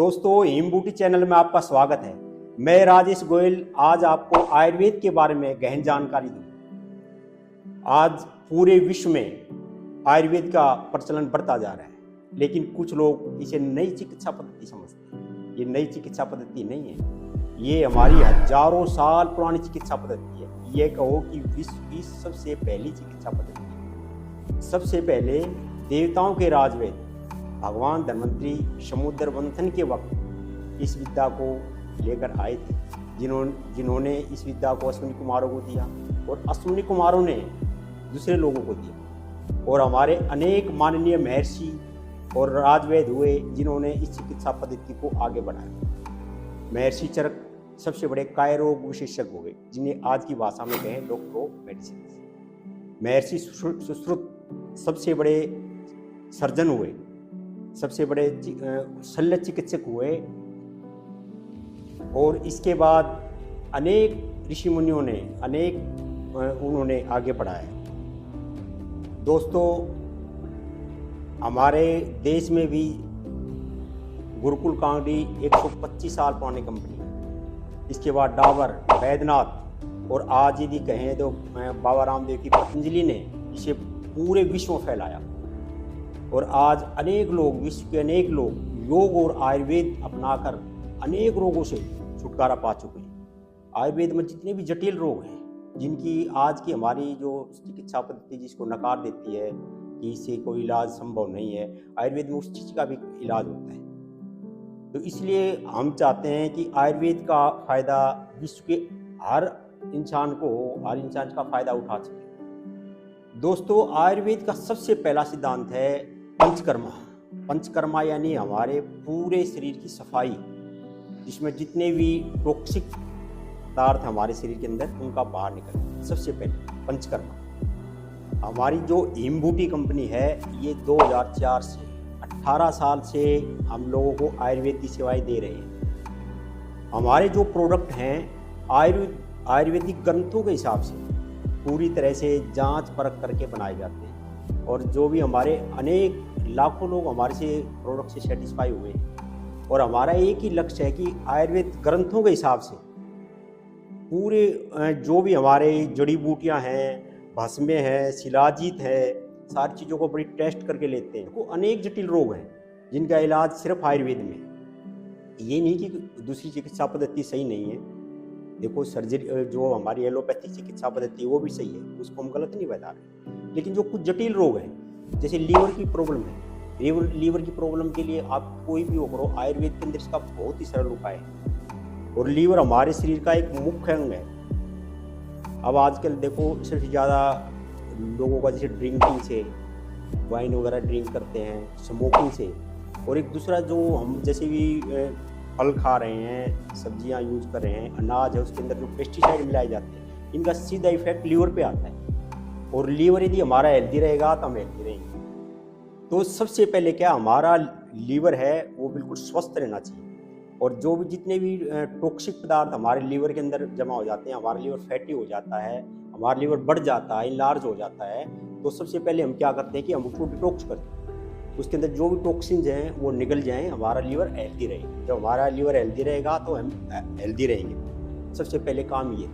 दोस्तों, हिम बूटी चैनल में आपका स्वागत है। मैं राजेश गोयल आज आपको आयुर्वेद के बारे में गहन जानकारी दूँ। आज पूरे विश्व में आयुर्वेद का प्रचलन बढ़ता जा रहा है, लेकिन कुछ लोग इसे नई चिकित्सा पद्धति समझते हैं। ये नई चिकित्सा पद्धति नहीं है, ये हमारी हजारों साल पुरानी चिकित्सा पद्धति है। ये कहो कि विश्व की सबसे पहली चिकित्सा पद्धति है। सबसे पहले देवताओं के राजवेद भगवान धन्वंतरी समुद्र मंथन के वक्त इस विद्या को लेकर आए थे, जिन्होंने इस विद्या को अश्विनी कुमारों को दिया और अश्विनी कुमारों ने दूसरे लोगों को दिया। और हमारे अनेक माननीय महर्षि और राजवेद हुए जिन्होंने इस चिकित्सा पद्धति को आगे बढ़ाया। महर्षि चरक सबसे बड़े काय रोग विशेषज्ञ हुए, जिन्हें आज की भाषा में कहें डॉक्टर ऑफ मेडिसिन। महर्षि सुश्रुत सबसे बड़े सर्जन हुए, सबसे बड़े शल्य चिकित्सक हुए। और इसके बाद अनेक ऋषि मुनियों ने उन्होंने आगे बढ़ाया। दोस्तों, हमारे देश में भी गुरुकुल कांडी 125 साल पुरानी कंपनी है। इसके बाद डाबर, बैद्यनाथ और आज यदि कहें तो बाबा रामदेव की पतंजलि ने इसे पूरे विश्व में फैलाया। और आज अनेक लोग, विश्व के अनेक लोग योग और आयुर्वेद अपनाकर अनेक रोगों से छुटकारा पा चुके हैं। आयुर्वेद में जितने भी जटिल रोग हैं, जिनकी आज की हमारी जो चिकित्सा पद्धति जिसको नकार देती है कि इससे कोई इलाज संभव नहीं है, आयुर्वेद में उस चीज़ का भी इलाज होता है। तो इसलिए हम चाहते हैं कि आयुर्वेद का फ़ायदा विश्व के हर इंसान का फ़ायदा उठा सके। दोस्तों, आयुर्वेद का सबसे पहला सिद्धांत है पंचकर्मा। पंचकर्मा यानी हमारे पूरे शरीर की सफाई, जिसमें जितने भी टॉक्सिक पदार्थ हमारे शरीर के अंदर उनका बाहर निकले। सबसे पहले पंचकर्मा। हमारी जो हिम बूटी कंपनी है, ये 2004 से 18 साल से हम लोगों को आयुर्वेद की सेवाएं दे रहे हैं। हमारे जो प्रोडक्ट हैं आयुर्वेदिक ग्रंथों के हिसाब से पूरी तरह से जांच परख करके बनाए जाते हैं। और जो भी हमारे अनेक लाखों लोग हमारे से प्रोडक्ट से सेटिस्फाई हुए हैं। और हमारा एक ही लक्ष्य है कि आयुर्वेद ग्रंथों के हिसाब से पूरे जो भी हमारे जड़ी बूटियां हैं, भस्में हैं, शिलाजीत है, सारी चीज़ों को बड़ी टेस्ट करके लेते हैं। तो अनेक जटिल रोग हैं जिनका इलाज सिर्फ आयुर्वेद में। ये नहीं कि दूसरी चिकित्सा पद्धति सही नहीं है। देखो, सर्जरी जो हमारी एलोपैथी चिकित्सा पद्धति वो भी सही है, उसको हम गलत नहीं बता रहे। लेकिन जो कुछ जटिल रोग हैं, जैसे लीवर की प्रॉब्लम है, लीवर की प्रॉब्लम के लिए आप कोई भी करो, आयुर्वेद के अंदर इसका बहुत ही सरल उपाय है। और लीवर हमारे शरीर का एक मुख्य अंग है। अब आजकल देखो, सबसे ज़्यादा लोगों का जैसे ड्रिंकिंग से, वाइन वगैरह ड्रिंक करते हैं, स्मोकिंग से, और एक दूसरा जो हम जैसे भी फल खा रहे हैं, सब्जियां यूज कर रहे हैं, अनाज है, उसके अंदर जो पेस्टिसाइड मिलाए जाते हैं, इनका सीधा इफेक्ट लीवर पे आता है। और लीवर यदि हमारा हेल्दी रहेगा तो हम हेल्दी रहेंगे। तो सबसे पहले क्या, हमारा लीवर है वो बिल्कुल स्वस्थ रहना चाहिए। और जो भी जितने भी टॉक्सिक पदार्थ हमारे लीवर के अंदर जमा हो जाते हैं, हमारा लीवर फैटी हो जाता है, हमारा लीवर बढ़ जाता है, इनलार्ज हो जाता है। तो सबसे पहले हम क्या करते हैं कि हम उसको डिटॉक्स करते हैं। उसके अंदर जो भी टॉक्सिन्स हैं वो निकल जाएं, हमारा लीवर हेल्दी रहे। जब हमारा लीवर हेल्दी रहेगा तो हम हेल्दी रहेंगे। सबसे पहले काम ये।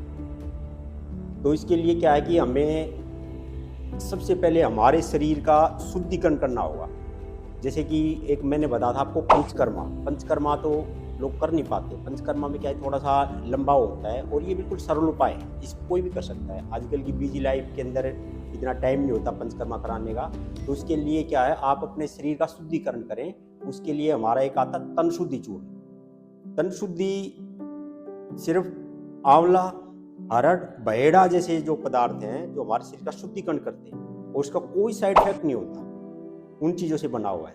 तो इसके लिए क्या है कि हमें सबसे पहले हमारे शरीर का शुद्धिकरण करना होगा। जैसे कि एक मैंने बताया था आपको पंचकर्मा तो लोग कर नहीं पाते। पंचकर्मा में क्या है, थोड़ा सा लंबा होता है और ये बिल्कुल सरल उपाय है, इसको कोई भी कर सकता है। आजकल की बिजी लाइफ के अंदर इतना टाइम नहीं होता पंचकर्मा कराने का। तो उसके लिए क्या है, आप अपने शरीर का शुद्धिकरण करें। उसके लिए हमारा एक आता तन शुद्धि चूर्ण। तन शुद्धि सिर्फ आंवला, अरड़, बहेड़ा जैसे जो पदार्थ हैं जो हमारे शरीर का शुद्धिकरण करते हैं, और उसका कोई साइड इफेक्ट नहीं होता, उन चीज़ों से बना हुआ है।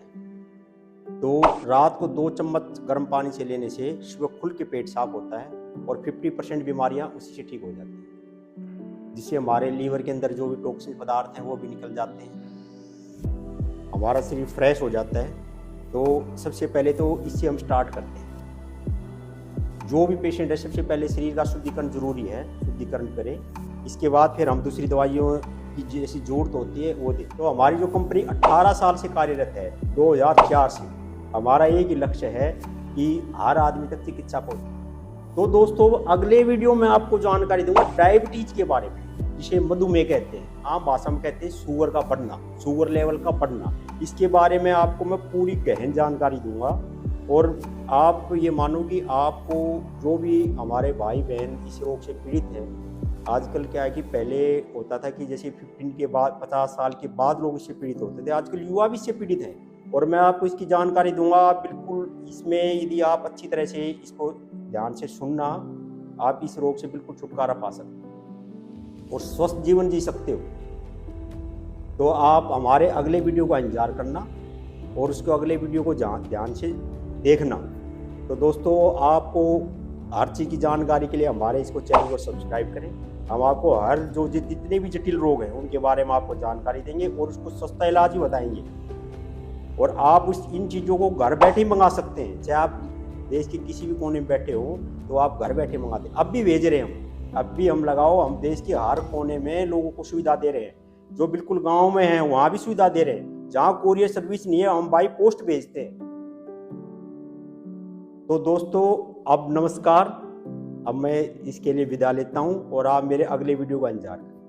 तो रात को 2 चम्मच गर्म पानी से लेने से सुबह खुल के पेट साफ होता है और 50% बीमारियां उसी से ठीक हो जाती हैं, जिससे हमारे लीवर के अंदर जो भी टॉक्सिक पदार्थ हैं वो भी निकल जाते हैं, हमारा शरीर फ्रेश हो जाता है। तो सबसे पहले तो इससे हम स्टार्ट करते हैं। जो भी पेशेंट है, सबसे पहले शरीर का शुद्धिकरण जरूरी है, शुद्धिकरण करें। इसके बाद फिर हम दूसरी दवाइयों की जैसी जरूरत होती है वो दें। तो हमारी जो कंपनी 18 साल से कार्यरत है, 2004 से, हमारा एक ही लक्ष्य है कि हर आदमी तक चिकित्सा पहुंचे। तो दोस्तों अगले वीडियो में आपको जानकारी दूंगा डायबिटीज के बारे में, जिसे मधुमेह कहते हैं, आम भाषा में कहते हैं शुगर का बढ़ना, शुगर लेवल का बढ़ना। इसके बारे में आपको मैं पूरी गहन जानकारी दूंगा। और आप ये मानो कि आपको जो भी हमारे भाई बहन इस रोग से पीड़ित हैं, आजकल क्या है कि पहले होता था कि जैसे 15 के बाद 50 साल के बाद लोग इससे पीड़ित होते थे, आजकल युवा भी इससे पीड़ित हैं। और मैं आपको इसकी जानकारी दूंगा बिल्कुल। इसमें यदि आप अच्छी तरह से इसको ध्यान से सुनना, आप इस रोग से बिल्कुल छुटकारा पा सकते हो और स्वस्थ जीवन जी सकते हो। तो आप हमारे अगले वीडियो का इंतजार करना और उसको अगले वीडियो को ध्यान से देखना। तो दोस्तों आपको हर चीज़ की जानकारी के लिए हमारे इसको चैनल को सब्सक्राइब करें। हम आपको हर जो जितने भी जटिल रोग हैं उनके बारे में आपको जानकारी देंगे और उसको सस्ता इलाज ही बताएंगे। और आप इन चीज़ों को घर बैठे ही मंगा सकते हैं, चाहे आप देश के किसी भी कोने में बैठे हो तो आप घर बैठे मंगाते हैं। अब भी भेज रहे हैं हम, अब भी हम लगाओ, हम देश के हर कोने में लोगों को सुविधा दे रहे हैं। जो बिल्कुल गांव में हैं वहाँ भी सुविधा दे रहे हैं, जहाँ कोरियर सर्विस नहीं है हम बाई पोस्ट भेजते हैं। तो दोस्तों अब नमस्कार, अब मैं इसके लिए विदा लेता हूँ और आप मेरे अगले वीडियो का इंतजार करें।